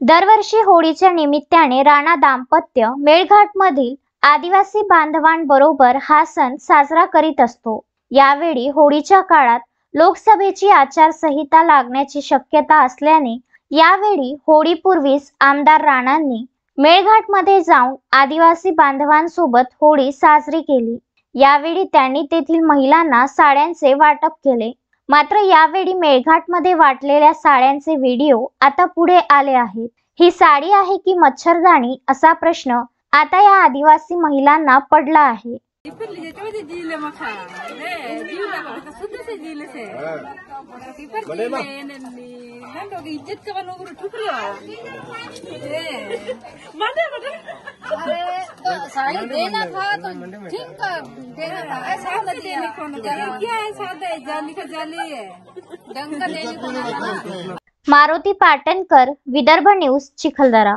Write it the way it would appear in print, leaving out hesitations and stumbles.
दरवर्षी होळीच्या निमित्ताने राणा दाम्पत्य मेळघाटमधील आदिवासी बांधवांबरोबर हा सण साजरा करीत असतो। यावेळी होळीच्या काळात लोकसभेची आचारसंहिता लागण्याची शक्यता असल्याने यावेळी होळीपूर्वीच आमदार राणांनी मेळघाटमध्ये जाऊन आदिवासी बांधवांसोबत होळी साजरी केली। यावेळी त्यांनी तेथील महिलांना साड्यांचे वाटप केले। मात्र यावेळी मेळघाटमध्ये वाटलेल्या साड्यांचे व्हिडिओ आता पुढे आले आहेत। ही साडी आहे की मच्छरदाणी असा प्रश्न आता या आदिवासी महिलांना पडला आहे। साड़ी देना था तो ठीक देना था, ऐसा देने को क्या है, सादा जाली का जाली है, ढंग का लेने को। मारुती पाटणकर, विदर्भ न्यूज, चिखलदरा।